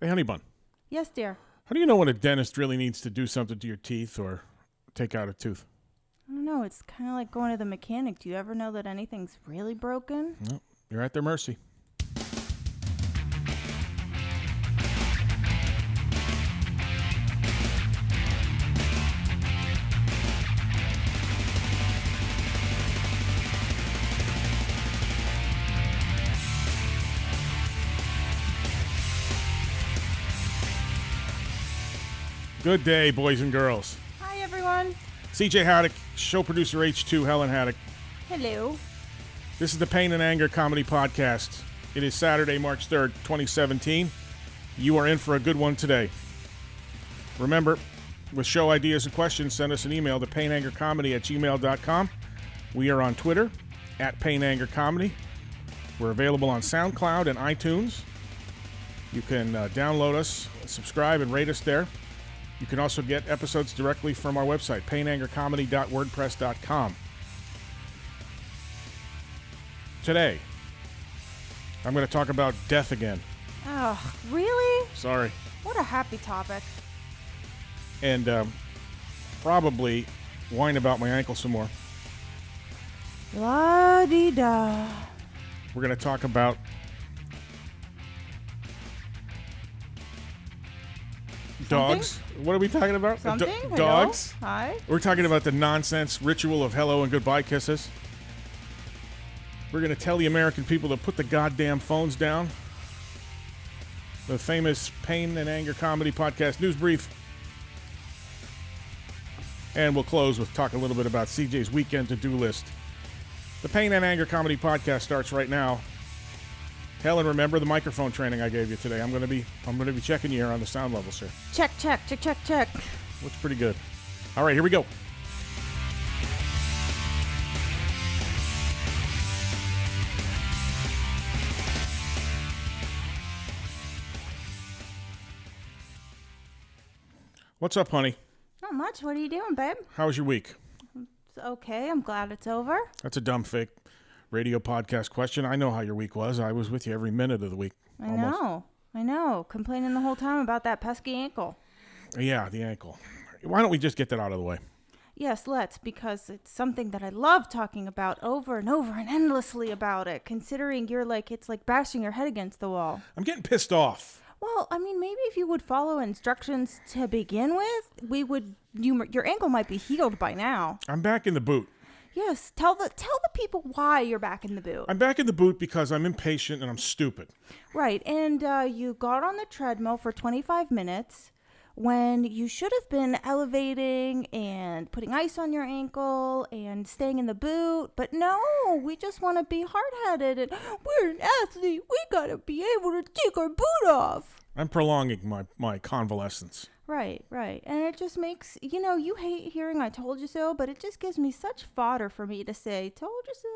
Hey, honey bun. Yes, dear. How do you know when a dentist really needs to do something to your teeth or take out a tooth? I don't know. It's kind of like going to the mechanic. Do you ever know that anything's really broken? No, you're at their mercy. Good day, boys and girls. Hi, everyone. CJ Haddock, show producer H2, Helen Haddock. Hello. This is the Pain and Anger Comedy Podcast. It is Saturday, March 3rd, 2017. You are in for a good one today. Remember, with show ideas and questions, send us an email to painangercomedy@gmail.com. We are on Twitter, @PainAngerComedy. We're available on SoundCloud and iTunes. You can download us, subscribe, and rate us there. You can also get episodes directly from our website, painangercomedy.wordpress.com. Today, I'm going to talk about death again. Oh, really? Sorry. What a happy topic. And probably whine about my ankle some more. La-dee-da. We're going to talk about dogs. What are we talking about? Something? Dogs. Hello? Hi. We're talking about the nonsense ritual of hello and goodbye kisses. We're going to tell the American people to put the goddamn phones down. The famous Pain and Anger Comedy Podcast News Brief. And we'll close with talk a little bit about CJ's weekend to-do list. The Pain and Anger Comedy Podcast starts right now. Helen, remember the microphone training I gave you today? I'm going to be checking you here on the sound levels here. Check. Looks pretty good. All right, here we go. What's up, honey? Not much. What are you doing, babe? How was your week? It's okay. I'm glad it's over. That's a dumb fake radio podcast question. I know how your week was. I was with you every minute of the week. I know. Complaining the whole time about that pesky ankle. Yeah, the ankle. Why don't we just get that out of the way? Yes, let's, because it's something that I love talking about over and over and endlessly about it, considering it's like bashing your head against the wall. I'm getting pissed off. Well, I mean, maybe if you would follow instructions to begin with, your ankle might be healed by now. I'm back in the boot. Yes, tell the people why you're back in the boot. I'm back in the boot because I'm impatient and I'm stupid. Right, and you got on the treadmill for 25 minutes when you should have been elevating and putting ice on your ankle and staying in the boot. But no, we just want to be hard-headed and we're an athlete. We got to be able to take our boot off. I'm prolonging my convalescence. Right. And it just makes, you hate hearing I told you so, but it just gives me such fodder for me to say, told you so.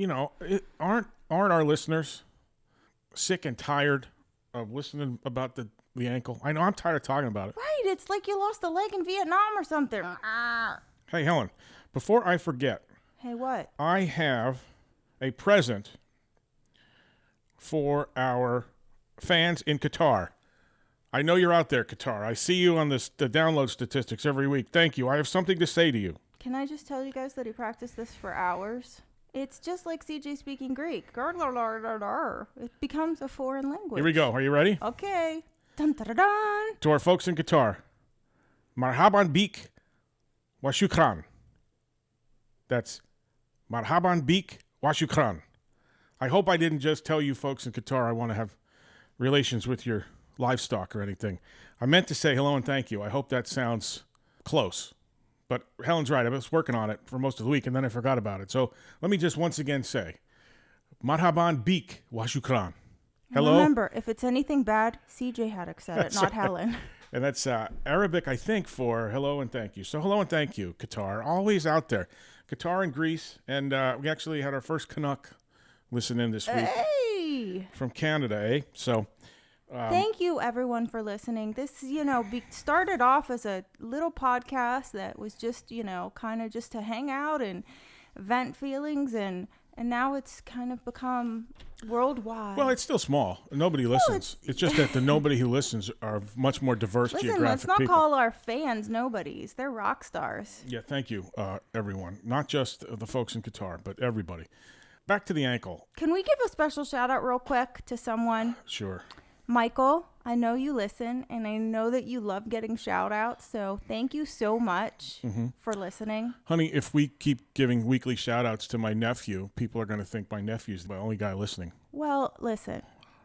Now, aren't our listeners sick and tired of listening about the ankle? I know I'm tired of talking about it. Right. It's like you lost a leg in Vietnam or something. Hey, Helen, before I forget. Hey, what? I have a present for our fans in Qatar. I know you're out there, Qatar. I see you on the download statistics every week. Thank you. I have something to say to you. Can I just tell you guys that he practiced this for hours? It's just like CJ speaking Greek. It becomes a foreign language. Here we go. Are you ready? Okay. Dun, dun, dun, dun. To our folks in Qatar, marhaban bik wa shukran. That's marhaban bik wa shukran. I hope I didn't just tell you folks in Qatar I want to have relations with your livestock or anything. I meant to say hello and thank you. I hope that sounds close. But Helen's right. I was working on it for most of the week, and then I forgot about it. So let me just once again say, marhaban bik wa shukran. Hello? Remember, if it's anything bad, CJ Haddock said it, not Helen. And that's Arabic, I think, for hello and thank you. So hello and thank you, Qatar. Always out there. Qatar and Greece. And we actually had our first Canuck listen in this week. Hey! From Canada, eh? So thank you, everyone, for listening. This, started off as a little podcast that was just, kind of just to hang out and vent feelings and And now it's kind of become worldwide. Well, it's still small. Nobody listens. It's just that the nobody who listens are much more diverse geographic let's not people. call our fans nobodies. They're rock stars. Yeah, thank you, everyone. Not just the folks in Qatar, but everybody. Back to the ankle. Can we give a special shout out real quick to someone? Sure. Michael, I know you listen, and I know that you love getting shout outs, so thank you so much for listening. Honey, if we keep giving weekly shout outs to my nephew, people are going to think my nephew's the only guy listening. Well, listen,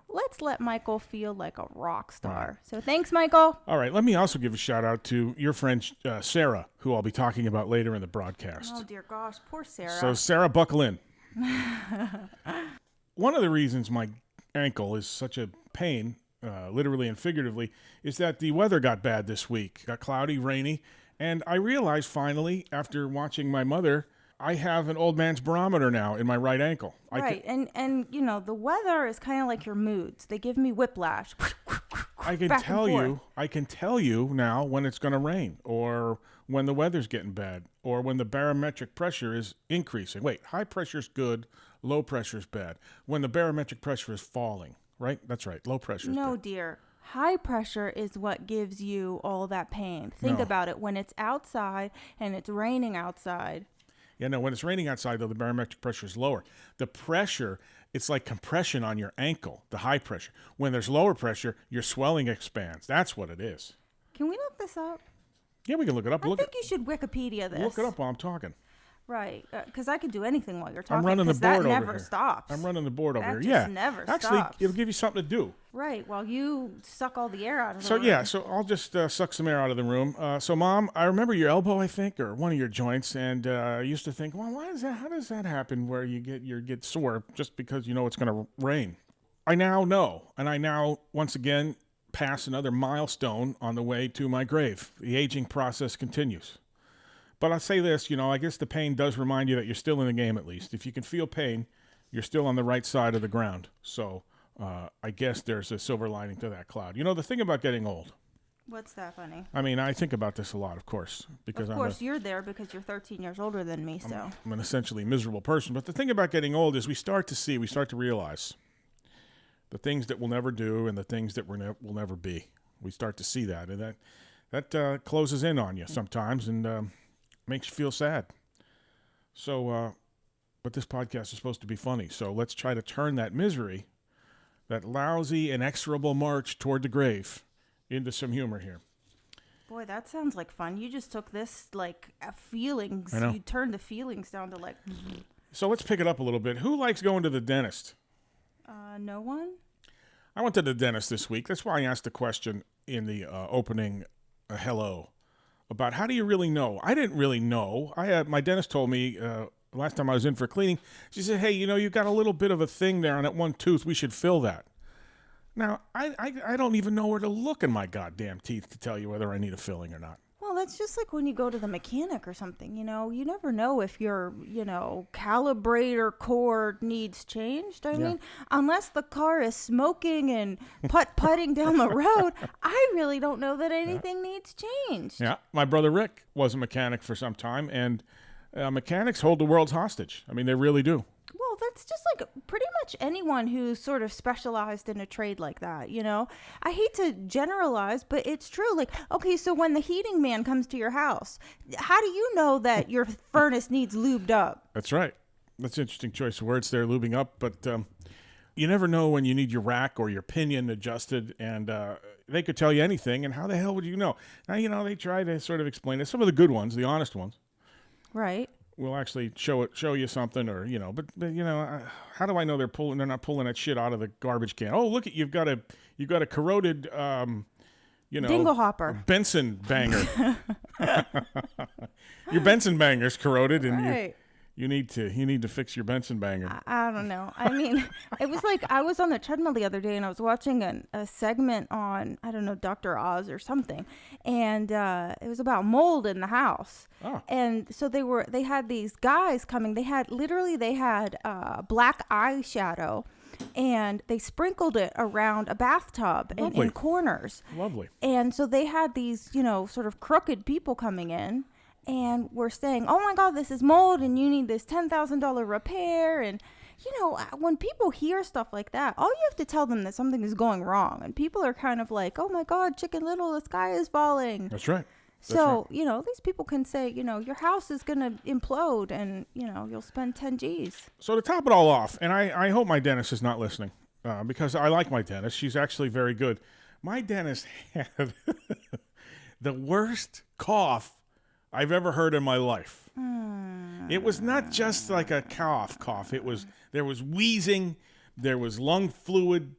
let's let Michael feel like a rock star. So thanks, Michael. All right, let me also give a shout out to your friend Sarah, who I'll be talking about later in the broadcast. Oh, dear gosh, poor Sarah. So, Sarah, buckle in. One of the reasons my ankle is such a pain, literally and figuratively, is that the weather got bad this week. Got cloudy, rainy, and I realized finally, after watching my mother, I have an old man's barometer now in my right ankle. Right, and you know, the weather is kind of like your moods. They give me whiplash. I can tell you now when it's going to rain, or when the weather's getting bad, or when the barometric pressure is increasing. Wait, high pressure's good, low pressure's bad. When the barometric pressure is falling, right? That's right, low pressure's No, bad. dear. High pressure is what gives you all that pain. Think about it. When it's outside and it's raining outside. Yeah, no, when it's raining outside, though, the barometric pressure is lower. The pressure, it's like compression on your ankle, the high pressure. When there's lower pressure, your swelling expands. That's what it is. Can we look this up? Yeah, we can look it up. I think you should Wikipedia this. Look it up while I'm talking. Right, because I could do anything while you're talking. I'm running the board over here. That never stops. I'm running the board over That here. just never Actually, stops. it'll give you something to do. Right, while you suck all the air out of the So room. yeah, so I'll just suck some air out of the room. So Mom, I remember your elbow, I think, or one of your joints, and I used to think, well, why is that? How does that happen? Where you get sore just because you know it's going to rain? I now know, and I now once again pass another milestone on the way to my grave. The aging process continues. But I'll say this, I guess the pain does remind you that you're still in the game at least. If you can feel pain, you're still on the right side of the ground. So I guess there's a silver lining to that cloud. The thing about getting old. What's that funny? I mean, I think about this a lot, of course. Because of course, you're there because you're 13 years older than me, so. I'm an essentially miserable person. But the thing about getting old is we start to realize the things that we'll never do and the things that will never be. We start to see that. And that closes in on you sometimes and makes you feel sad. So, but this podcast is supposed to be funny. So let's try to turn that misery, that lousy, inexorable march toward the grave, into some humor here. Boy, that sounds like fun. You just took this, feelings. I know. You turned the feelings down to, So let's pick it up a little bit. Who likes going to the dentist? no one? I went to the dentist this week. That's why I asked the question in the opening hello about how do you really know? I didn't really know. My dentist told me last time I was in for cleaning, she said, hey, you've got a little bit of a thing there on that one tooth. We should fill that. Now, I don't even know where to look in my goddamn teeth to tell you whether I need a filling or not. Well, that's just like when you go to the mechanic or something, you never know if your, calibrator cord needs changed. I mean, unless the car is smoking and putting down the road, I really don't know that anything needs changed. Yeah, my brother Rick was a mechanic for some time, and mechanics hold the world's hostage. I mean, they really do. Well, that's just like pretty much anyone who's sort of specialized in a trade like that, I hate to generalize, but it's true. Okay, so when the heating man comes to your house, how do you know that your furnace needs lubed up? That's right. That's an interesting choice of words there, lubing up. But you never know when you need your rack or your pinion adjusted, and they could tell you anything, and how the hell would you know? Now, they try to sort of explain it. Some of the good ones, the honest ones. Right. Will actually show you something, or but how do I know they're not pulling that shit out of the garbage can? Oh, look, you've got a corroded dingle hopper, Benson banger. Your Benson banger's corroded, and right. you need to fix your Benson banger. I don't know. I mean, it was like I was on the treadmill the other day and I was watching a segment on, I don't know, Dr. Oz or something. And it was about mold in the house. Oh. And so they had these guys coming. They had black eyeshadow and they sprinkled it around a bathtub and in corners. Lovely. And so they had these, sort of crooked people coming in. and we're saying, oh my God, this is mold and you need this $10,000 repair. And, when people hear stuff like that, all you have to tell them that something is going wrong. And people are kind of like, oh my God, Chicken Little, the sky is falling. That's right. So, these people can say, your house is going to implode and, you'll spend 10 G's. So to top it all off, and I hope my dentist is not listening because I like my dentist. She's actually very good. My dentist had the worst cough I've ever heard in my life. It was not just like a cough. There was wheezing, there was lung fluid.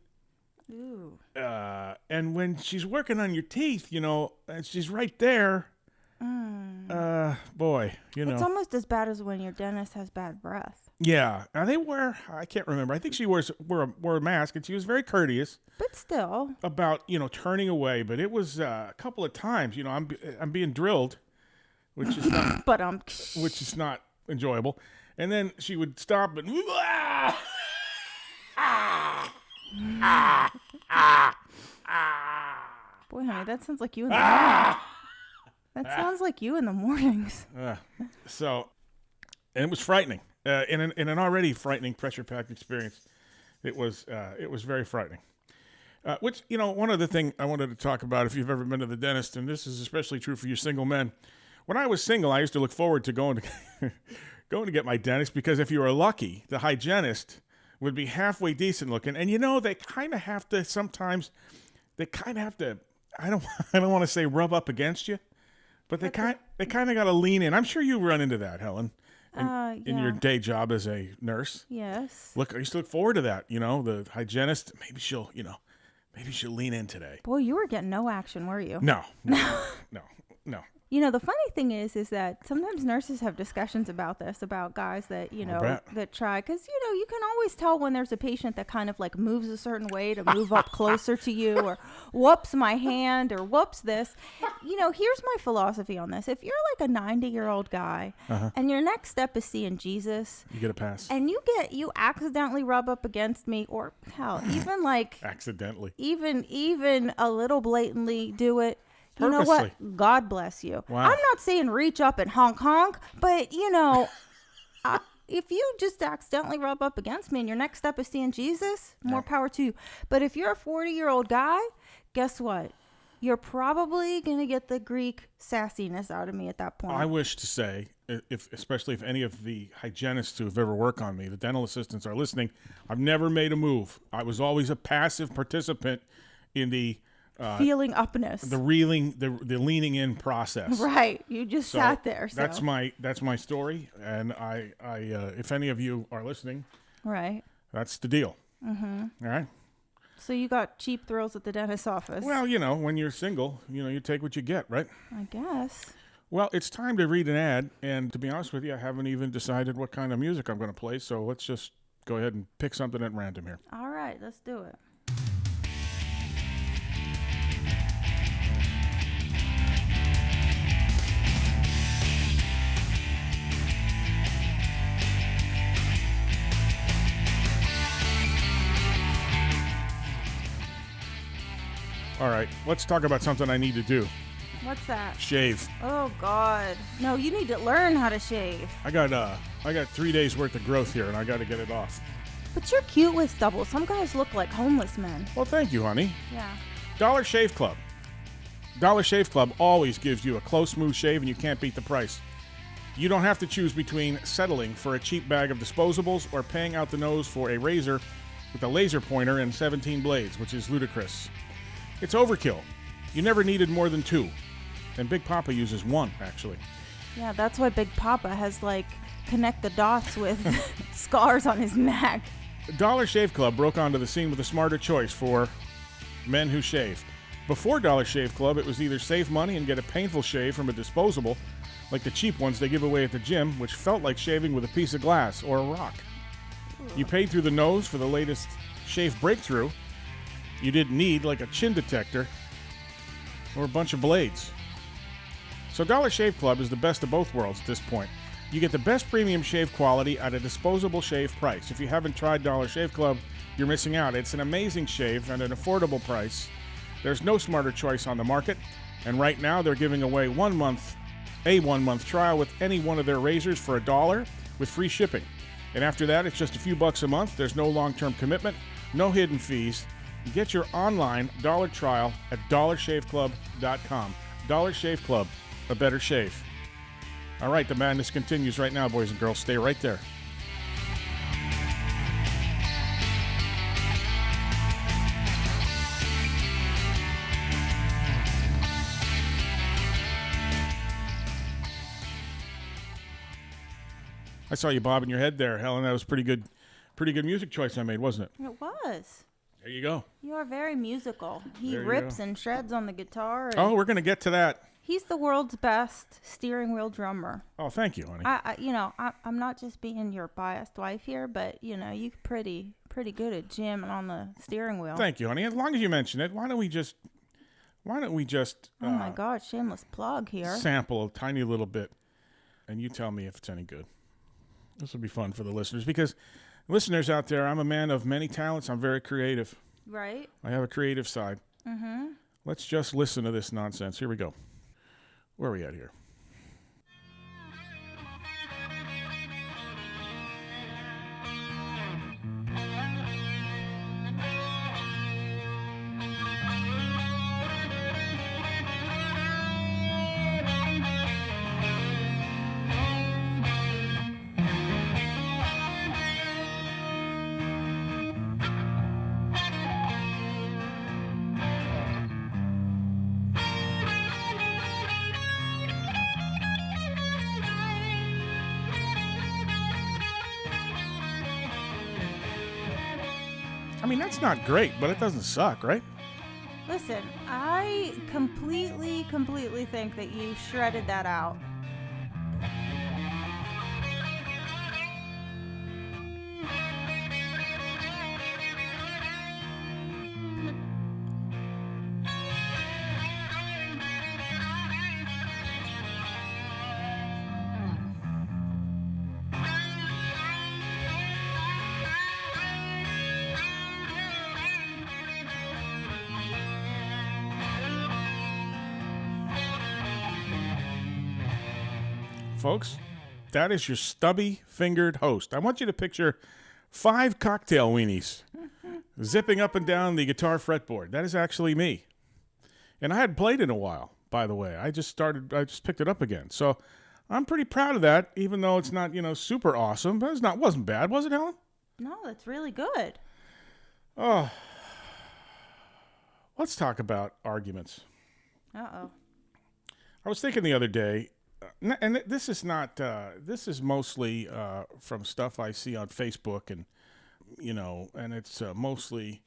Ooh. And when she's working on your teeth, and she's right there. Boy, It's almost as bad as when your dentist has bad breath. Yeah. Now I can't remember. I think she wore a mask, and she was very courteous. But still. About, turning away. But it was a couple of times, I'm being drilled, which is not, which is not enjoyable. And then she would stop and, boy, honey, that sounds like you in the morning. That sounds like you in the mornings. And it was frightening. In an already frightening pressure-packed experience, it was very frightening. Which, one other thing I wanted to talk about, if you've ever been to the dentist, and this is especially true for you single men. When I was single, I used to look forward to going to get my dentist because if you were lucky, the hygienist would be halfway decent looking, and they kind of have to sometimes. They kind of have to. I don't want to say rub up against you, but they kind of got to lean in. I'm sure you run into that, Helen, in your day job as a nurse. Yes. Look, I used to look forward to that. The hygienist. Maybe she'll lean in today. Boy, you were getting no action, were you? No. The funny thing is that sometimes nurses have discussions about this, about guys that, that try. Because, you can always tell when there's a patient that kind of like moves a certain way to move up closer to you or whoops my hand or whoops this. Here's my philosophy on this. If you're like a 90-year-old guy and your next step is seeing Jesus. You get a pass. And you accidentally rub up against me or hell, even like. Accidentally. Even a little blatantly do it. You know Purposely. what? God bless you. Wow. I'm not saying reach up and honk, but, if you just accidentally rub up against me and your next step is seeing Jesus, more power to you. But if you're a 40-year-old guy, guess what? You're probably going to get the Greek sassiness out of me at that point. I wish to say, especially if any of the hygienists who have ever worked on me, the dental assistants are listening, I've never made a move. I was always a passive participant in the feeling upness, the reeling, the leaning in process. Right, you just sat there. So. That's my story, and I if any of you are listening, right, that's the deal. All right. So you got cheap thrills at the dentist's office. Well, when you're single, you take what you get, right? I guess. Well, it's time to read an ad, and to be honest with you, I haven't even decided what kind of music I'm going to play. So let's just go ahead and pick something at random here. All right, let's do it. All right, let's talk about something I need to do. What's that? Shave. Oh God. No, you need to learn how to shave. I got 3 days worth of growth here, and I got to get it off. But you're cute with stubble. Some guys look like homeless men. Well, thank you, honey. Yeah. Dollar Shave Club. Dollar Shave Club always gives you a close, smooth shave, and you can't beat the price. You don't have to choose between settling for a cheap bag of disposables or paying out the nose for a razor with a laser pointer and 17 blades, which is ludicrous. It's overkill. You never needed more than 2. And Big Papa uses 1, actually. Yeah, that's why Big Papa has, connect the dots with scars on his neck. Dollar Shave Club broke onto the scene with a smarter choice for men who shave. Before Dollar Shave Club, it was either save money and get a painful shave from a disposable, like the cheap ones they give away at the gym, which felt like shaving with a piece of glass or a rock. You paid through the nose for the latest shave breakthrough. You didn't need, like a chin detector or a bunch of blades. So Dollar Shave Club is the best of both worlds at this point. You get the best premium shave quality at a disposable shave price. If you haven't tried Dollar Shave Club, you're missing out. It's an amazing shave at an affordable price. There's no smarter choice on the market. And right now, they're giving away 1 month a 1-month trial with any one of their razors for $1 with free shipping. And after that, it's just a few bucks a month. There's no long-term commitment, no hidden fees. Get your online dollar trial at dollarshaveclub.com. Dollar Shave Club, a better shave. All right, the madness continues right now, boys and girls. Stay right there. I saw you bobbing your head there, Helen. That was pretty good music choice I made, wasn't it? It was. There you go. You are very musical. He There you rips go. and shreds on the guitar. And Oh, we're going to get to that. he's the world's best steering wheel drummer. Oh, thank you, honey. I'm not just being your biased wife here, but you're pretty good at jamming on the steering wheel. Thank you, honey. As long as you mention it, why don't we just Oh my God, shameless plug here. sample a tiny little bit, and you tell me if it's any good. This will be fun for the listeners because listeners out there, I'm a man of many talents. I'm very creative. Right? I have a creative side. Mm-hmm. Let's just listen to this nonsense. Here we go. Where are we at here? I mean, that's not great, but it doesn't suck, right? Listen, I completely think that you shredded that out. Folks, that is your stubby-fingered host. I want you to picture 5 cocktail weenies zipping up and down the guitar fretboard. That is actually me. And I hadn't played in a while, by the way. I just picked it up again. So I'm pretty proud of that, even though it's not, super awesome. But wasn't bad, was it, Helen? No, that's really good. Oh, let's talk about arguments. Uh-oh. I was thinking the other day, and this is not. This is mostly from stuff I see on Facebook, and and it's mostly,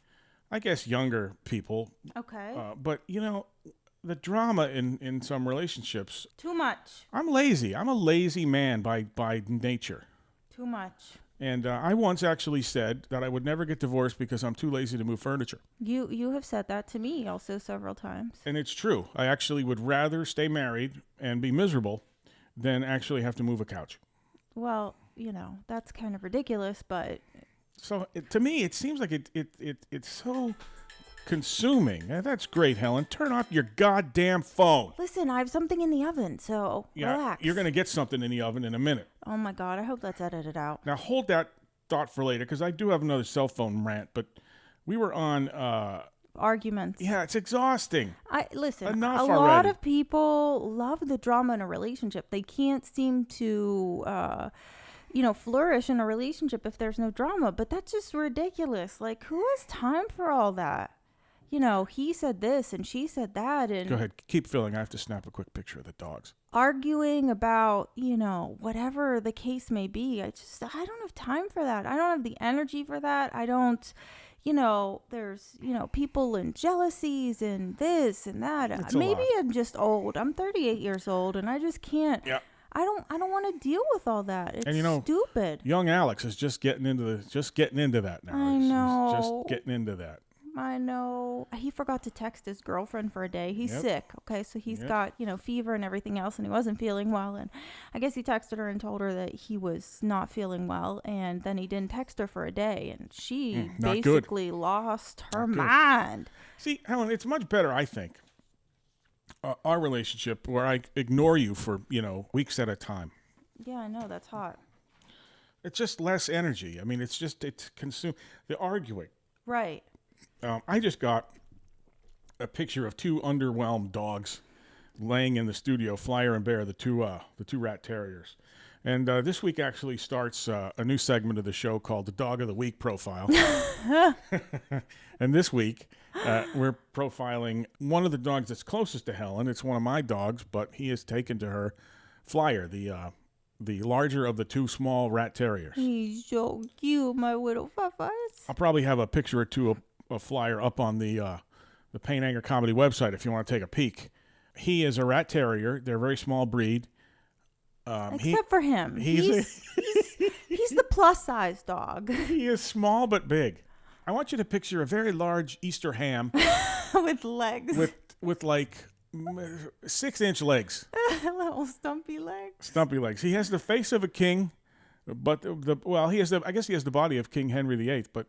I guess, younger people. Okay. But the drama in some relationships. Too much. I'm lazy. I'm a lazy man by nature. Too much. And I once actually said that I would never get divorced because I'm too lazy to move furniture. You have said that to me also several times. And it's true. I actually would rather stay married and be miserable than actually have to move a couch. Well, that's kind of ridiculous, but... So to me, it seems like it's so consuming. That's great, Helen. Turn off your goddamn phone. Listen, I have something in the oven, so relax. You're going to get something in the oven in a minute. Oh my God, I hope that's edited out. Now hold that thought for later, because I do have another cell phone rant, but we were on... arguments. Yeah, it's exhausting. Listen, Enough a already. lot of people love the drama in a relationship. They can't seem to... flourish in a relationship if there's no drama, but that's just ridiculous. Like, who has time for all that? He said this and she said that, and Go ahead, keep filling. I have to snap a quick picture of the dogs. arguing about, whatever the case may be. I don't have time for that. I don't have the energy for that. I don't, there's, people and jealousies and this and that. Maybe I'm just old. I'm 38 years old and I just can't. Yeah. I don't want to deal with all that. It's stupid. Young Alex is just getting into that now. I know. He's just getting into that. I know. He forgot to text his girlfriend for a day. He's Yep. sick. Okay, so he's got, fever and everything else, and he wasn't feeling well. And I guess he texted her and told her that he was not feeling well, and then he didn't text her for a day, and she not good. basically lost her Not good. mind. See, Helen, it's much better, I think, our relationship where I ignore you for, weeks at a time. Yeah, I know. That's hot. It's just less energy. I mean, it's consumed. The arguing. Right. I just got a picture of two underwhelmed dogs laying in the studio, Flyer and Bear, the two rat terriers. And this week actually starts a new segment of the show called the Dog of the Week Profile. And this week, we're profiling one of the dogs that's closest to Helen. It's one of my dogs, but he is taken to her, Flyer, the larger of the two small rat terriers. He's so cute, my little fuffas. I'll probably have a picture or two of Flyer up on the Pain Anger Comedy website if you want to take a peek. He is a rat terrier. They're a very small breed. Except for him. He's the plus-size dog. He is small but big. I want you to picture a very large Easter ham. With legs. With like 6-inch legs. Little stumpy legs. Stumpy legs. He has the face of a king, but he has the body of King Henry VIII, but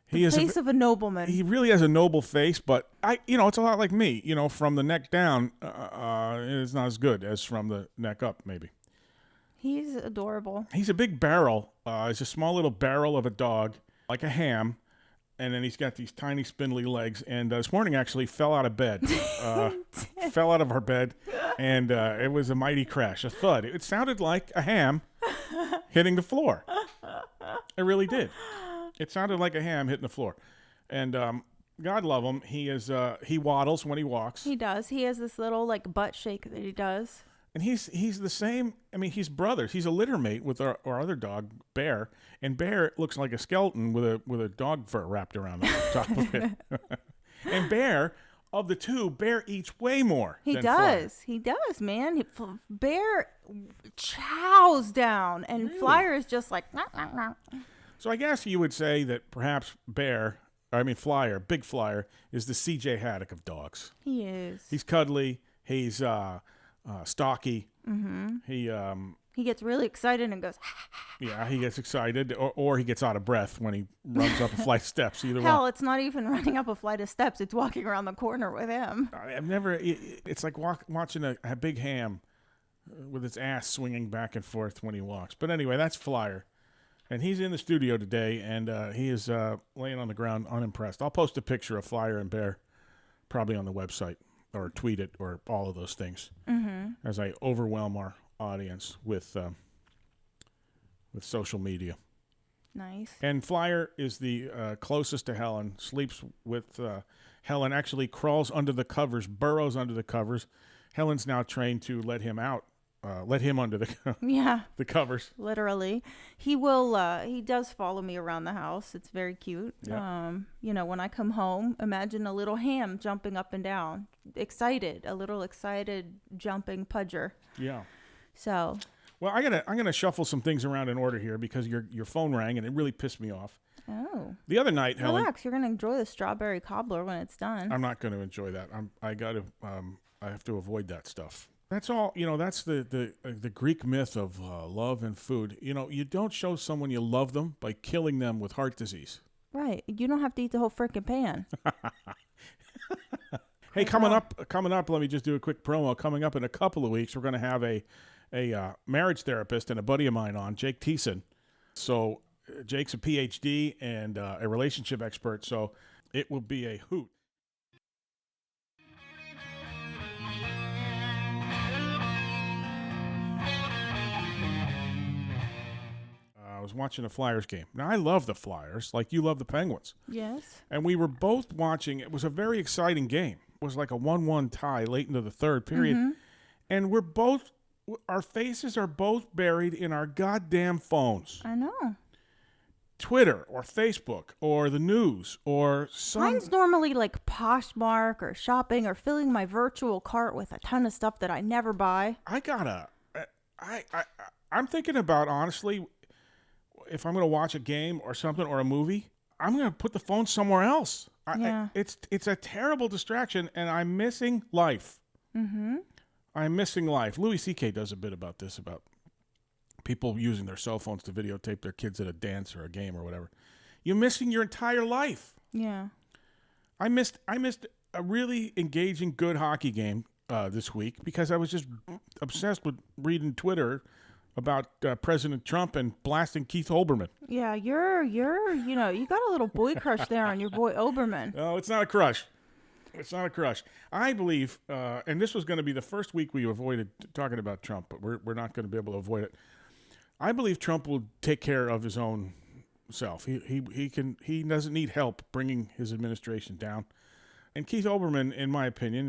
he has the face of a nobleman. He really has a noble face, but it's a lot like me. From the neck down, it's not as good as from the neck up, maybe. He's adorable. He's a big barrel. He's a small little barrel of a dog, like a ham. And then he's got these tiny spindly legs. And this morning actually fell out of bed. Fell out of our bed. And it was a mighty crash, a thud. It sounded like a ham hitting the floor. It really did. It sounded like a ham hitting the floor. And God love him. He waddles when he walks. He does. He has this little butt shake that he does. And he's the same. I mean, he's brothers. He's a litter mate with our other dog, Bear. And Bear looks like a skeleton with a dog fur wrapped around the top of it. And Bear, of the two, Bear eats way more. He than does. Flyer. He does, man. Bear chows down, and really? Flyer is just like. Nah, nah, nah. So I guess you would say that perhaps Flyer, Big Flyer, is the C.J. Haddock of dogs. He is. He's cuddly. He's stocky. Mm-hmm. He gets really excited and goes. Yeah, he gets excited, or he gets out of breath when he runs up a flight of steps. Either Hell, one. It's not even running up a flight of steps. It's walking around the corner with him. I've never. It's like watching a big ham with its ass swinging back and forth when he walks. But anyway, that's Flyer, and he's in the studio today, and he is laying on the ground, unimpressed. I'll post a picture of Flyer and Bear, probably on the website, or tweet it, or all of those things, as I overwhelm our audience with social media. Nice. And Flyer is the closest to Helen, sleeps with Helen, actually crawls under the covers, burrows under the covers. Helen's now trained to let him out, let him under the covers. Literally. He will, he does follow me around the house. It's very cute. Yeah. When I come home, imagine a little ham jumping up and down, a little excited jumping pudger. Yeah. So. Well, I'm gonna shuffle some things around in order here because your phone rang and it really pissed me off. Oh. The other night, Helen. Relax, you're gonna enjoy the strawberry cobbler when it's done. I'm not going to enjoy that. I have to avoid that stuff. That's all. That's the Greek myth of love and food. You don't show someone you love them by killing them with heart disease. Right. You don't have to eat the whole frickin' pan. Hey, coming up, let me just do a quick promo. Coming up in a couple of weeks, we're going to have a marriage therapist and a buddy of mine on, Jake Thiessen. So Jake's a PhD and a relationship expert, so it will be a hoot. I was watching a Flyers game. Now, I love the Flyers, like you love the Penguins. Yes. And we were both watching. It was a very exciting game. It was like a 1-1 tie late into the third period. Mm-hmm. And our faces are both buried in our goddamn phones. I know. Twitter or Facebook or the news or some. Mine's normally like Poshmark or shopping or filling my virtual cart with a ton of stuff that I never buy. I'm thinking about, honestly, if I'm going to watch a game or something or a movie, I'm going to put the phone somewhere else. It's a terrible distraction, and I'm missing life. Mm-hmm. I'm missing life. Louis C.K. does a bit about this, about people using their cell phones to videotape their kids at a dance or a game or whatever. You're missing your entire life. Yeah. I missed a really engaging, good hockey game this week because I was just obsessed with reading Twitter about President Trump and blasting Keith Olbermann. Yeah, you got a little boy crush there on your boy Olbermann. Oh, it's not a crush. It's not a crush. I believe, and this was going to be the first week we avoided talking about Trump, but we're not going to be able to avoid it. I believe Trump will take care of his own self. He doesn't need help bringing his administration down. And Keith Olbermann, in my opinion,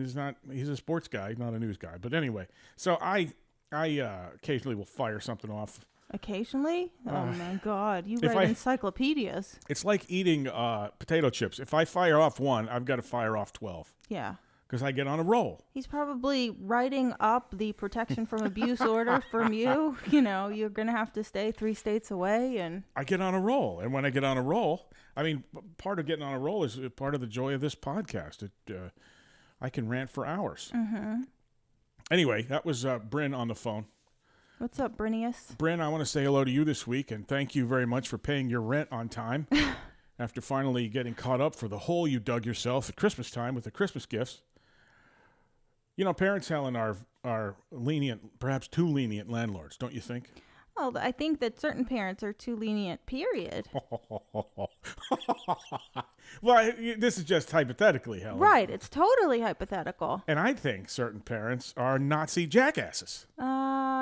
he's a sports guy, not a news guy. But anyway, so I occasionally will fire something off. Occasionally? Oh my God! You write encyclopedias. It's like eating potato chips. If I fire off one, I've got to fire off 12. Yeah. Because I get on a roll. He's probably writing up the protection from abuse order from you. You know, you're going to have to stay 3 states away. And I get on a roll. And when I get on a roll, I mean, part of getting on a roll is part of the joy of this podcast. I can rant for hours. Mm-hmm. Anyway, that was Bryn on the phone. What's up, Brynius? Bryn, I want to say hello to you this week, and thank you very much for paying your rent on time after finally getting caught up for the hole you dug yourself at Christmas time with the Christmas gifts. You know, parents, Helen, are lenient, perhaps too lenient landlords, don't you think? Well, I think that certain parents are too lenient, period. Well, this is just hypothetically, Helen. Right, it's totally hypothetical. And I think certain parents are Nazi jackasses.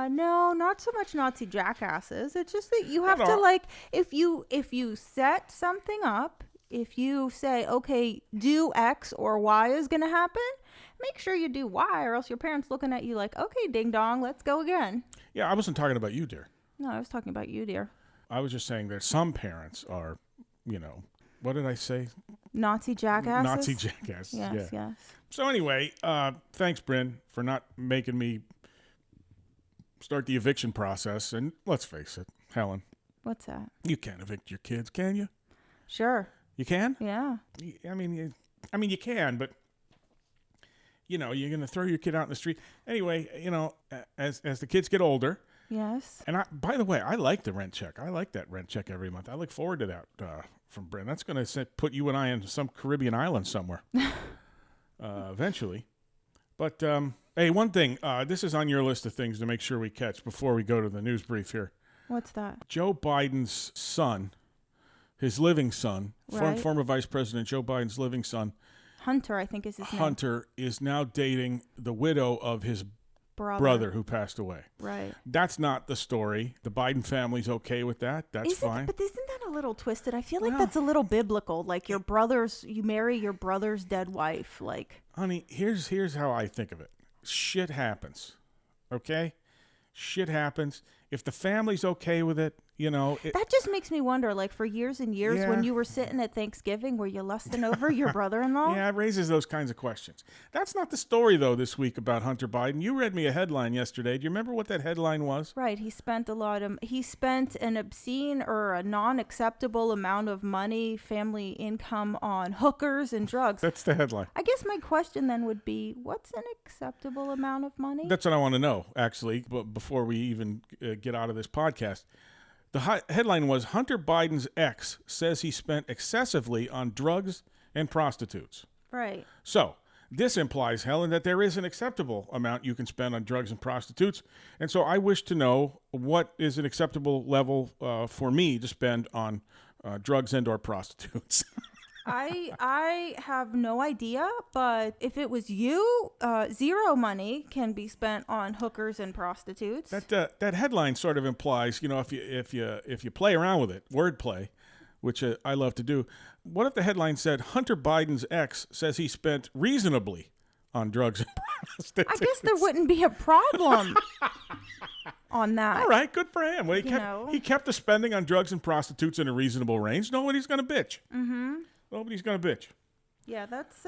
No, not so much Nazi jackasses. It's just that you have to, like, if you set something up, if you say, okay, do X or Y is going to happen, make sure you do Y, or else your parents looking at you like, okay, ding dong, let's go again. Yeah, I wasn't talking about you, dear. No, I was talking about you, dear. I was just saying that some parents are, what did I say? Nazi jackasses? Nazi jackasses. Yes, yeah. yes. So anyway, thanks, Bryn, for not making me start the eviction process. And let's face it, Helen. What's that? You can't evict your kids, can you? Sure. You can? Yeah. I mean, you can, but you're going to throw your kid out in the street. Anyway, as the kids get older. Yes. And by the way, I like the rent check. I like that rent check every month. I look forward to that from Bryn. That's going to put you and I in some Caribbean island somewhere eventually. But, hey, one thing. This is on your list of things to make sure we catch before we go to the news brief here. What's that? Joe Biden's son, his living son, right. former Vice President Joe Biden's living son, Hunter, I think is his name. Hunter is now dating the widow of his brother who passed away. Right. That's not the story. The Biden family's okay with that. That's fine. But isn't that a little twisted? I feel like that's a little biblical. Like you marry your brother's dead wife. Like, honey, here's how I think of it. Shit happens. Okay? Shit happens. If the family's okay with it, that just makes me wonder, like, for years and years, when you were sitting at Thanksgiving, were you lusting over your brother-in-law? Yeah, it raises those kinds of questions. That's not the story, though, this week about Hunter Biden. You read me a headline yesterday. Do you remember what that headline was? Right. He spent an obscene or a non-acceptable amount of money, family income on hookers and drugs. That's the headline. I guess my question then would be, what's an acceptable amount of money? That's what I want to know, actually, but before we even get out of this podcast. The headline was, Hunter Biden's ex says he spent excessively on drugs and prostitutes. Right. So this implies, Helen, that there is an acceptable amount you can spend on drugs and prostitutes. And so I wish to know what is an acceptable level for me to spend on drugs and or prostitutes. I have no idea, but if it was you, zero money can be spent on hookers and prostitutes. That headline sort of implies, if you play around with it, wordplay, which I love to do. What if the headline said Hunter Biden's ex says he spent reasonably on drugs and prostitutes? I guess there wouldn't be a problem on that. All right, good for him. Well, he kept the spending on drugs and prostitutes in a reasonable range. Nobody's going to bitch. Mm-hmm. Nobody's going to bitch. Yeah, that's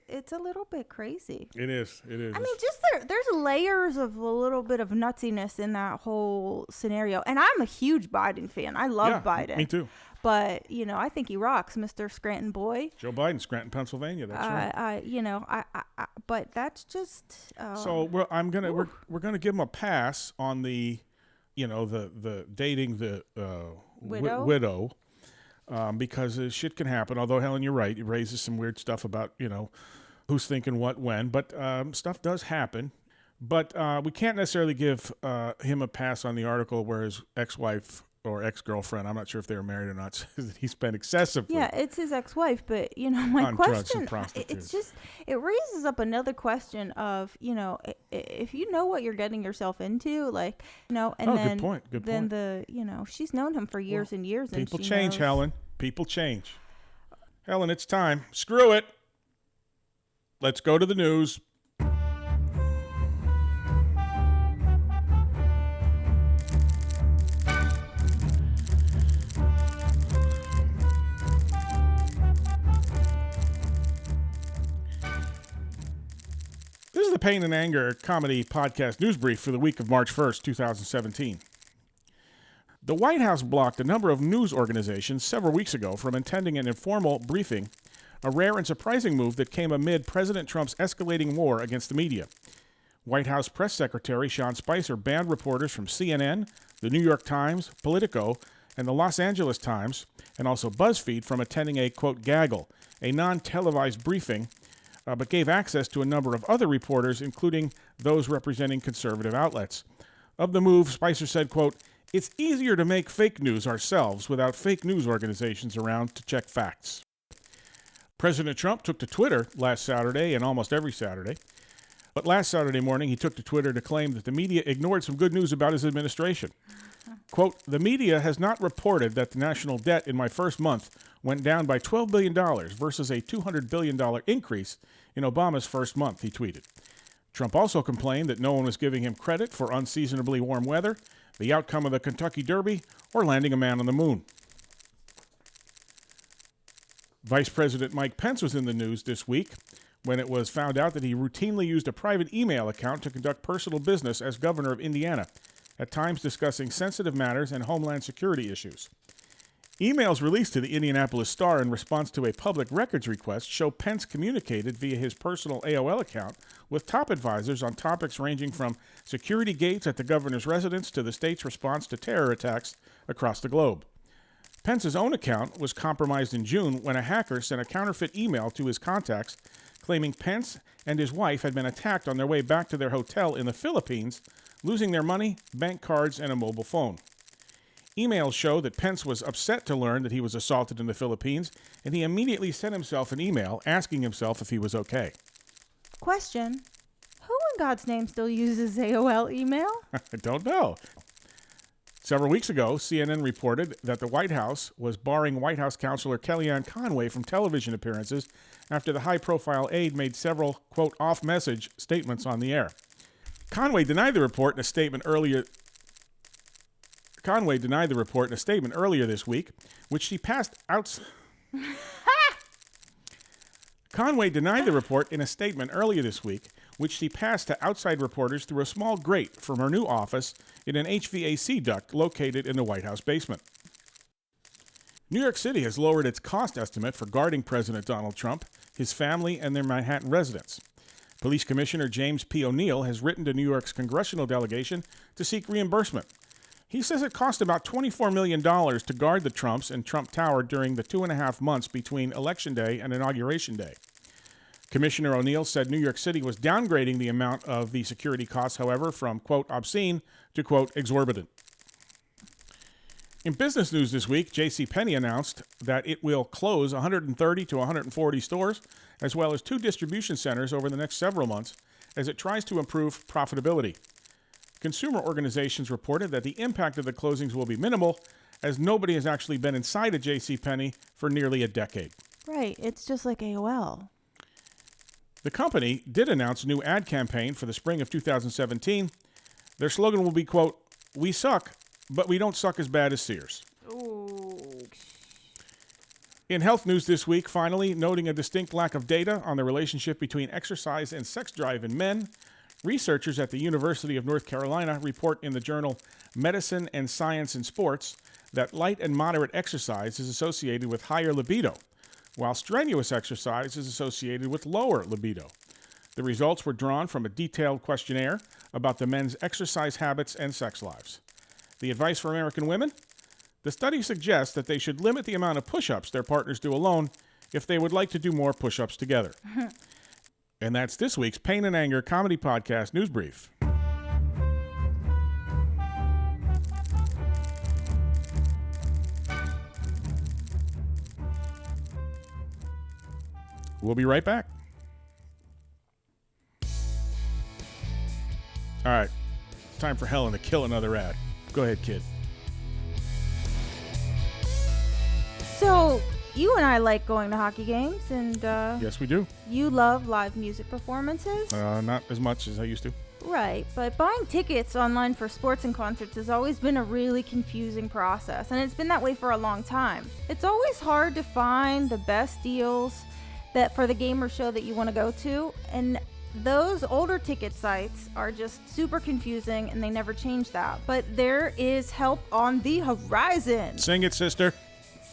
it's a little bit crazy. It is. I mean, just there's layers of a little bit of nutsiness in that whole scenario. And I'm a huge Biden fan. I love Biden. Me too. But, I think he rocks, Mr. Scranton boy. Joe Biden, Scranton, Pennsylvania. That's right. But that's just. So we're gonna give him a pass on the, the dating the widow. Widow. because shit can happen. Although, Helen, you're right. It raises some weird stuff about, who's thinking what when. But stuff does happen. But we can't necessarily give him a pass on the article where his ex-wife or ex-girlfriend, I'm not sure if they were married or not, says that he spent excessively. Yeah, it's his ex-wife, but my on question, drugs and prostitutes. it's just, it raises up another question of, if you know what you're getting yourself into, and then, good point. then she's known him for years and years. People and she change, knows. Helen. People change. Helen, it's time. Screw it. Let's go to the news. This is the Pain and Anger comedy podcast news brief for the week of March 1st, 2017. The White House blocked a number of news organizations several weeks ago from attending an informal briefing, a rare and surprising move that came amid President Trump's escalating war against the media. White House Press Secretary Sean Spicer banned reporters from CNN, the New York Times, Politico, and the Los Angeles Times, and also BuzzFeed from attending a, quote, gaggle, a non-televised briefing, but gave access to a number of other reporters, including those representing conservative outlets. Of the move, Spicer said, quote, "It's easier to make fake news ourselves without fake news organizations around to check facts." President Trump took to Twitter last Saturday and almost every Saturday. But last Saturday morning, he took to Twitter to claim that the media ignored some good news about his administration. Quote, "The media has not reported that the national debt in my first month went down by $12 billion versus a $200 billion increase in Obama's first month," he tweeted. Trump also complained that no one was giving him credit for unseasonably warm weather, the outcome of the Kentucky Derby, or landing a man on the moon. Vice President Mike Pence was in the news this week when it was found out that he routinely used a private email account to conduct personal business as governor of Indiana, at times discussing sensitive matters and homeland security issues. Emails released to the Indianapolis Star in response to a public records request show Pence communicated via his personal AOL account with top advisors on topics ranging from security gates at the governor's residence to the state's response to terror attacks across the globe. Pence's own account was compromised in June when a hacker sent a counterfeit email to his contacts claiming Pence and his wife had been attacked on their way back to their hotel in the Philippines, losing their money, bank cards, and a mobile phone. Emails show that Pence was upset to learn that he was assaulted in the Philippines, and he immediately sent himself an email asking himself if he was okay. Question: who in God's name still uses AOL email? I don't know. Several weeks ago, CNN reported that the White House was barring White House counselor Kellyanne Conway from television appearances after the high-profile aide made several, quote, off-message statements on the air. Conway denied the report in a statement earlier this week, which she passed out. Conway denied the report in a statement earlier this week, which she passed to outside reporters through a small grate from her new office in an HVAC duct located in the White House basement. New York City has lowered its cost estimate for guarding President Donald Trump, his family, and their Manhattan residence. Police Commissioner James P. O'Neill has written to New York's congressional delegation to seek reimbursement. He says it cost about $24 million to guard the Trumps and Trump Tower during the 2.5 months between Election Day and Inauguration Day. Commissioner O'Neill said New York City was downgrading the amount of the security costs, however, from, quote, obscene to, quote, exorbitant. In business news this week, JCPenney announced that it will close 130 to 140 stores, as well as 2 distribution centers over the next several months, as it tries to improve profitability. Consumer organizations reported that the impact of the closings will be minimal, as nobody has actually been inside a JCPenney for nearly a decade. Right, it's just like AOL. The company did announce a new ad campaign for the spring of 2017. Their slogan will be, quote, "We suck, but we don't suck as bad as Sears." Ooh. In health news this week, finally, noting a distinct lack of data on the relationship between exercise and sex drive in men, researchers at the University of North Carolina report in the journal Medicine and Science in Sports that light and moderate exercise is associated with higher libido, while strenuous exercise is associated with lower libido. The results were drawn from a detailed questionnaire about the men's exercise habits and sex lives. The advice for American women? The study suggests that they should limit the amount of push-ups their partners do alone if they would like to do more push-ups together. And that's this week's Pain and Anger Comedy Podcast News Brief. We'll be right back. All right. It's time for Helen to kill another ad. Go ahead, kid. So, you and I like going to hockey games, and Yes, we do. you love live music performances. Not as much as I used to. Right, but buying tickets online for sports and concerts has always been a really confusing process, and it's been that way for a long time. It's always hard to find the best deals that for the game or show that you want to go to, and those older ticket sites are just super confusing, and they never change that. But there is help on the horizon. Sing it, sister.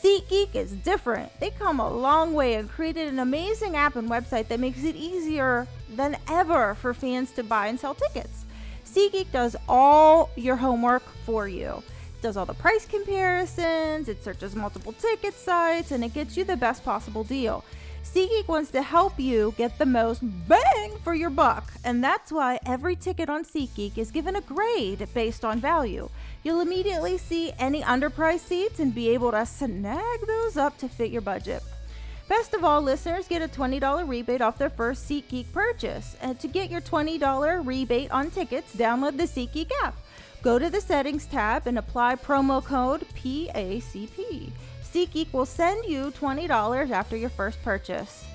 SeatGeek is different. They come a long way and created an amazing app and website that makes it easier than ever for fans to buy and sell tickets. SeatGeek does all your homework for you. It does all the price comparisons, it searches multiple ticket sites, and it gets you the best possible deal. SeatGeek wants to help you get the most bang for your buck, and that's why every ticket on SeatGeek is given a grade based on value. You'll immediately see any underpriced seats and be able to snag those up to fit your budget. Best of all, listeners get a $20 rebate off their first SeatGeek purchase. And to get your $20 rebate on tickets, download the SeatGeek app. Go to the Settings tab and apply promo code PACP. SeatGeek will send you $20 after your first purchase.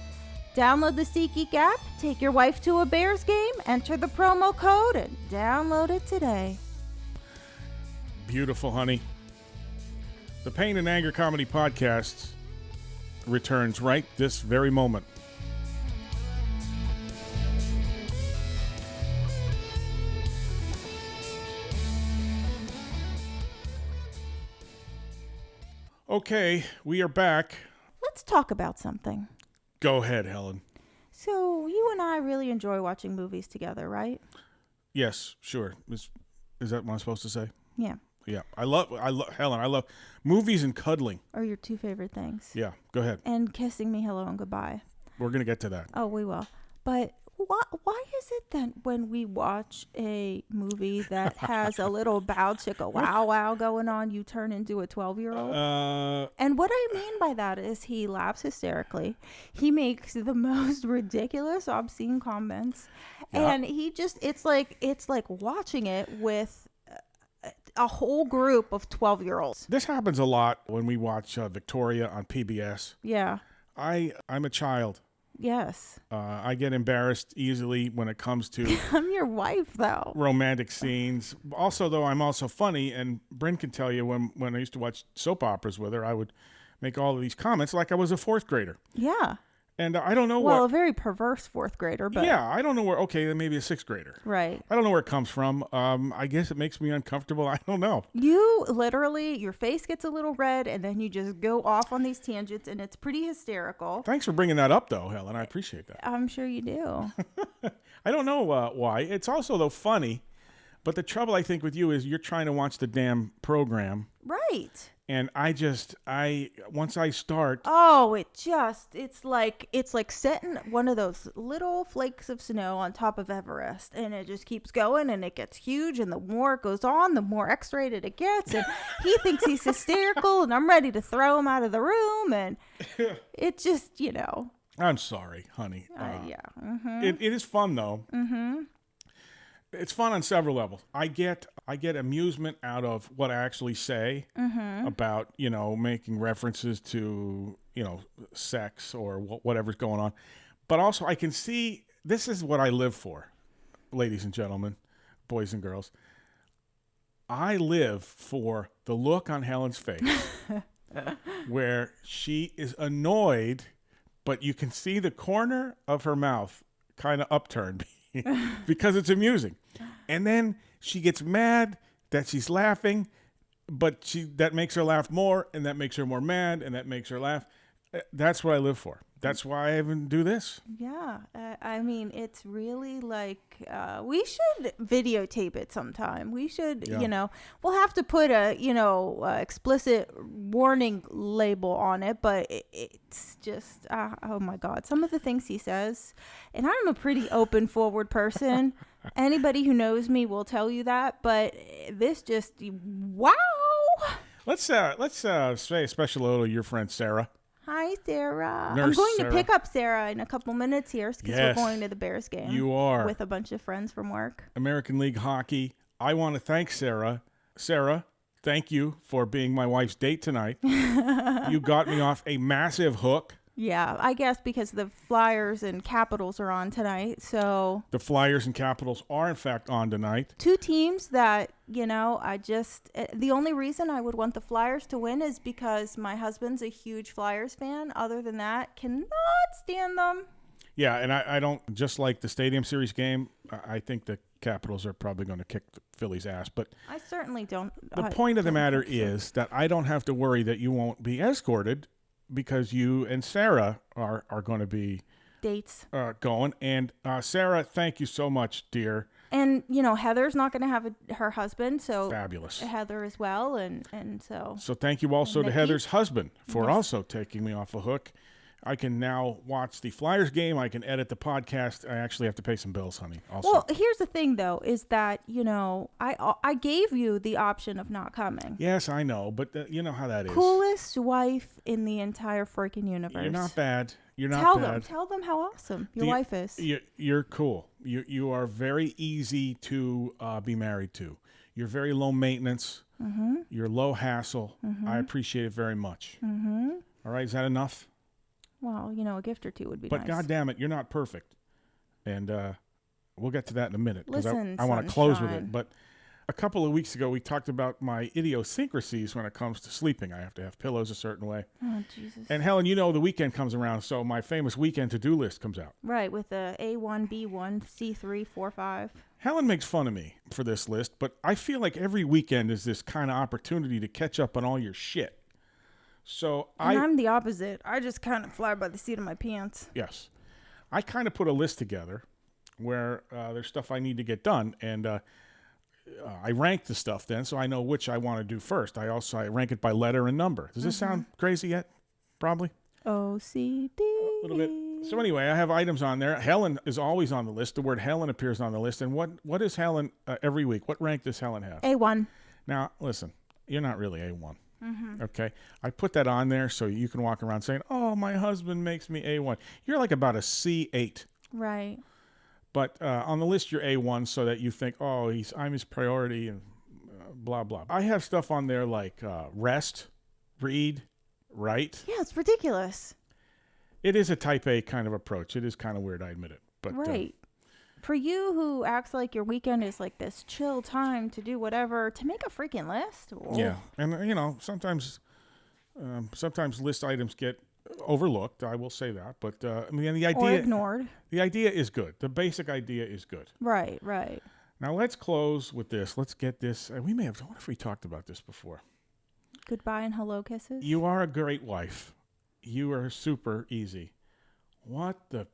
Download the SeatGeek app, take your wife to a Bears game, enter the promo code, and download it today. Beautiful, honey. The Pain and Anger Comedy Podcast returns right this very moment. Okay, we are back. Let's talk about something. Go ahead, Helen. So, you and I really enjoy watching movies together, right? Yes, sure. Is that what I'm supposed to say? Yeah. Yeah. Helen, I love movies and cuddling. Are your two favorite things. Yeah, go ahead. And kissing me hello and goodbye. We're going to get to that. Oh, we will. But why is it that when we watch a movie that has a little bow chicka wow wow going on, you turn into a 12-year-old? And what I mean by that is he laughs hysterically. He makes the most ridiculous, obscene comments. Yeah. And he just, it's like watching it with a whole group of 12-year-olds. This happens a lot when we watch Victoria on PBS. Yeah. I'm a child. Yes. I get embarrassed easily when it comes to I'm your wife, though. Romantic scenes. Also, though, I'm also funny, and Bryn can tell you when I used to watch soap operas with her, I would make all of these comments like I was a fourth grader. Yeah. And I don't know a very perverse fourth grader, but yeah, I don't know where. Okay, then maybe a sixth grader. Right. I don't know where it comes from. I guess it makes me uncomfortable. I don't know. You literally, your face gets a little red, and then you just go off on these tangents, and it's pretty hysterical. Thanks for bringing that up, though, Helen. I appreciate that. I'm sure you do. I don't know why. It's also though funny, but the trouble I think with you is you're trying to watch the damn program. Right. And once I start. Oh, it's like setting one of those little flakes of snow on top of Everest, and it just keeps going, and it gets huge, and the more it goes on, the more X-rated it gets, and he thinks he's hysterical, and I'm ready to throw him out of the room, and it just, I'm sorry, honey. Yeah. Mm-hmm. It is fun, though. Mm-hmm. It's fun on several levels. I get amusement out of what I actually say about, making references to, sex or whatever's going on. But also I can see this is what I live for, ladies and gentlemen, boys and girls. I live for the look on Helen's face where she is annoyed, but you can see the corner of her mouth kind of upturned because it's amusing. And then she gets mad that she's laughing, but that makes her laugh more, and that makes her more mad, and that makes her laugh. That's what I live for. That's why I even do this. Yeah. I mean, it's really like we should videotape it sometime. We should, we'll have to put a, explicit warning label on it. But it's just, oh, my God. Some of the things he says. And I'm a pretty open, forward person. Anybody who knows me will tell you that. But this just, wow. Let's say a special hello to your friend Sarah. Hi, Sarah. Nurse I'm going Sarah. to pick up Sarah in a couple minutes here because Yes, we're going to the Bears game. You are. With a bunch of friends from work. American League Hockey. I want to thank Sarah. Sarah, thank you for being my wife's date tonight. You got me off a massive hook. Yeah, I guess because the Flyers and Capitals are on tonight, so... The Flyers and Capitals are, in fact, on tonight. Two teams that, the only reason I would want the Flyers to win is because my husband's a huge Flyers fan. Other than that, cannot stand them. Yeah, and I don't, just like the Stadium Series game, I think the Capitals are probably going to kick the Phillies' ass. But I certainly don't. The point of the matter is that I don't have to worry that you won't be escorted because you and Sarah are going to be dates going. And Sarah, thank you so much, dear. And, Heather's not going to have her husband, so... Fabulous. Heather as well, and so... So thank you also to Nikki. Heather's husband for also taking me off a hook. I can now watch the Flyers game. I can edit the podcast. I actually have to pay some bills, honey. Also. Well, here's the thing, though, is that, I gave you the option of not coming. Yes, I know, but you know how that is. Coolest wife in the entire freaking universe. You're not bad. You're not bad. Tell them how awesome your wife is. You're cool. You are very easy to be married to. You're very low maintenance. Mm-hmm. You're low hassle. Mm-hmm. I appreciate it very much. Mm-hmm. All right, is that enough? Well, a gift or two would be nice. But God damn it, you're not perfect. And we'll get to that in a minute. Listen, I want to close with it. But a couple of weeks ago, we talked about my idiosyncrasies when it comes to sleeping. I have to have pillows a certain way. Oh, Jesus. And Helen, the weekend comes around, so my famous weekend to-do list comes out. Right, with the A1, B1, C3, 4, 5. Helen makes fun of me for this list, but I feel like every weekend is this kind of opportunity to catch up on all your shit. So I'm the opposite. I just kind of fly by the seat of my pants. Yes. I kind of put a list together where there's stuff I need to get done, and I rank the stuff then so I know which I want to do first. I rank it by letter and number. Does this sound crazy yet? Probably. OCD. A little bit. So anyway, I have items on there. Helen is always on the list. The word Helen appears on the list. And what is Helen every week? What rank does Helen have? A1. Now, listen, you're not really A1. Mm-hmm. Okay, I put that on there so you can walk around saying, "Oh, my husband makes me A1." You're like about a C8, right? But on the list, you're A1, so that you think, "Oh, I'm his priority," and blah blah. I have stuff on there like rest, read, write. Yeah, it's ridiculous. It is a type A kind of approach. It is kind of weird, I admit it. But right. For you who acts like your weekend is like this chill time to do whatever, to make a freaking list. Oh. Yeah. And, sometimes list items get overlooked. I will say that. But, the idea... Or ignored. The idea is good. The basic idea is good. Right, right. Now, let's close with this. Let's get this. I wonder if we talked about this before. Goodbye and hello kisses. You are a great wife. You are super easy. What the...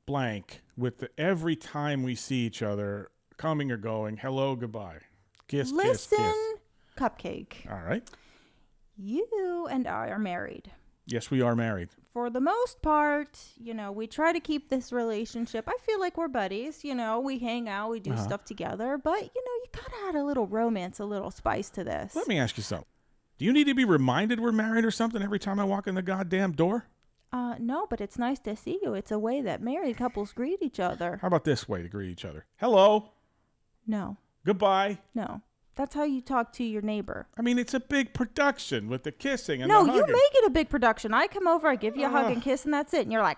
blank with every time we see each other, coming or going, hello, goodbye, kiss, kiss, kiss. Cupcake. All right. You and I are married. Yes, we are married. For the most part, we try to keep this relationship. I feel like we're buddies. We hang out, we do stuff together. But, you gotta add a little romance, a little spice to this. Let me ask you something. Do you need to be reminded we're married or something every time I walk in the goddamn door? No, but it's nice to see you. It's a way that married couples greet each other. How about this way to greet each other? Hello. No. Goodbye. No. That's how you talk to your neighbor. I mean, it's a big production with the kissing and the the hugging. No, you make it a big production. I come over, I give you a hug and kiss, and that's it. And you're like,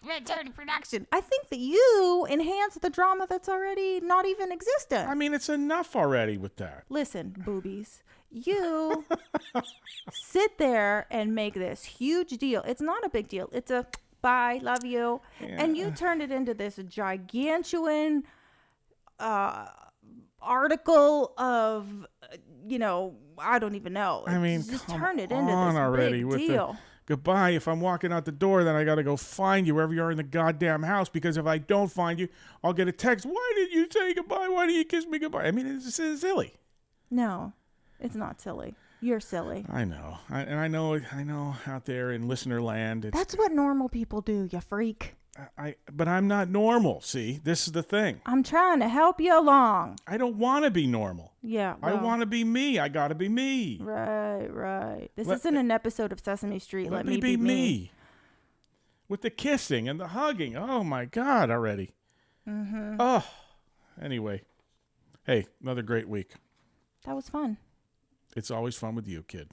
return to production. I think that you enhance the drama that's already not even existent. I mean, it's enough already with that. Listen, boobies. You sit there and make this huge deal. It's not a big deal. It's a bye, love you. Yeah. And you turn it into this gigantuan article of, I don't even know. I mean, just come turn it into on this already big with deal. goodbye. If I'm walking out the door, then I got to go find you wherever you are in the goddamn house, because if I don't find you, I'll get a text. Why did you say goodbye? Why did you kiss me goodbye? I mean, it's silly. No, it's not silly. You're silly. I know. I know out there in listener land. That's what normal people do, you freak. But I'm not normal, see? This is the thing. I'm trying to help you along. I don't want to be normal. Yeah. I want to be me. I got to be me. Right. This isn't an episode of Sesame Street. Let me be me. With the kissing and the hugging. Oh, my God, already. Mm-hmm. Oh, anyway. Hey, another great week. That was fun. It's always fun with you, kid.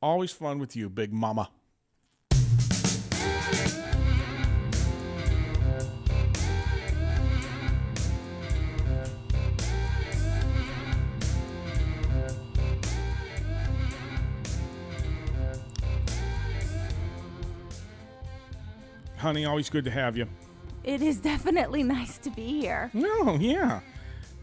Always fun with you, big mama. Honey, always good to have you. It is definitely nice to be here. No, yeah.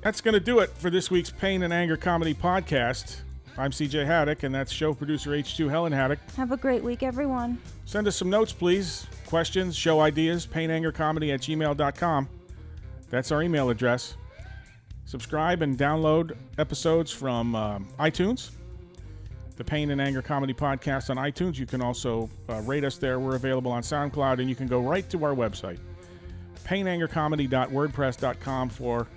That's going to do it for this week's Pain and Anger Comedy Podcast. I'm CJ Haddock, and that's show producer H2 Helen Haddock. Have a great week, everyone. Send us some notes, please. Questions, show ideas, painangercomedy@gmail.com. That's our email address. Subscribe and download episodes from iTunes. The Pain and Anger Comedy Podcast on iTunes. You can also rate us there. We're available on SoundCloud, and you can go right to our website, painangercomedy.wordpress.com, for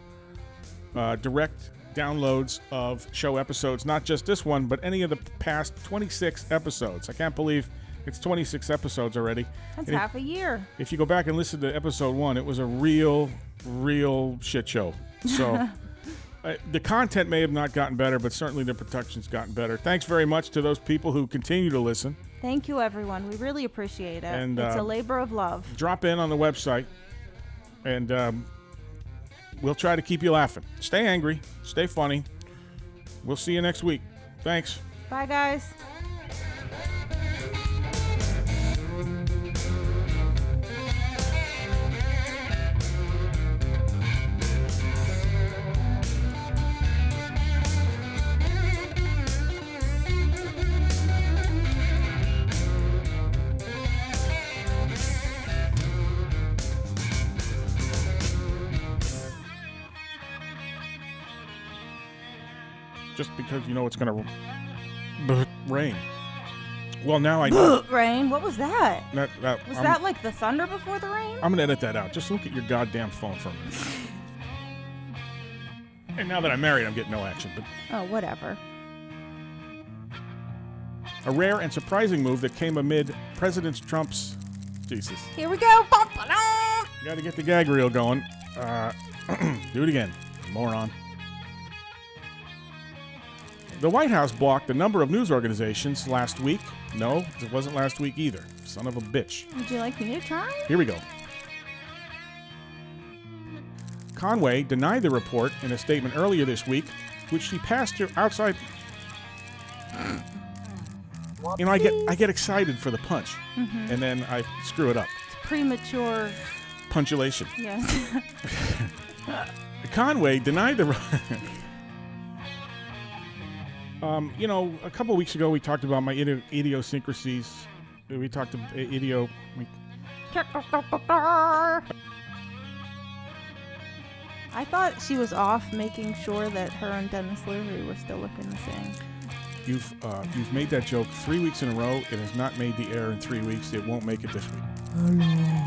direct downloads of show episodes, not just this one, but any of the past 26 episodes. I can't believe it's 26 episodes already. That's half a year. If you go back and listen to episode 1, it was a real shit show. So the content may have not gotten better, but certainly the production's gotten better. Thanks very much to those people who continue to listen. Thank you, everyone. We really appreciate it. And, it's a labor of love. Drop in on the website, and we'll try to keep you laughing. Stay angry. Stay funny. We'll see you next week. Thanks. Bye, guys. Just because you know it's going to rain. Well, now I know. Rain? What was that? Was that like the thunder before the rain? I'm going to edit that out. Just look at your goddamn phone for a minute. And now that I'm married, I'm getting no action. But oh, whatever. A rare and surprising move that came amid President Trump's... Jesus. Here we go. You got to get the gag reel going. Do it again, moron. The White House blocked a number of news organizations last week. No, it wasn't last week either. Son of a bitch. Would you like me to try? Here we go. Conway denied the report in a statement earlier this week, which she passed outside. You know, I get excited for the punch, and then I screw it up. It's premature. Punctuation. Yes. Conway denied the... you know, a couple of weeks ago we talked about my idiosyncrasies. We talked about I thought she was off making sure that her and Dennis Leary were still looking the same. You've made that joke 3 weeks in a row. It has not made the air in 3 weeks. It won't make it this week. Hello.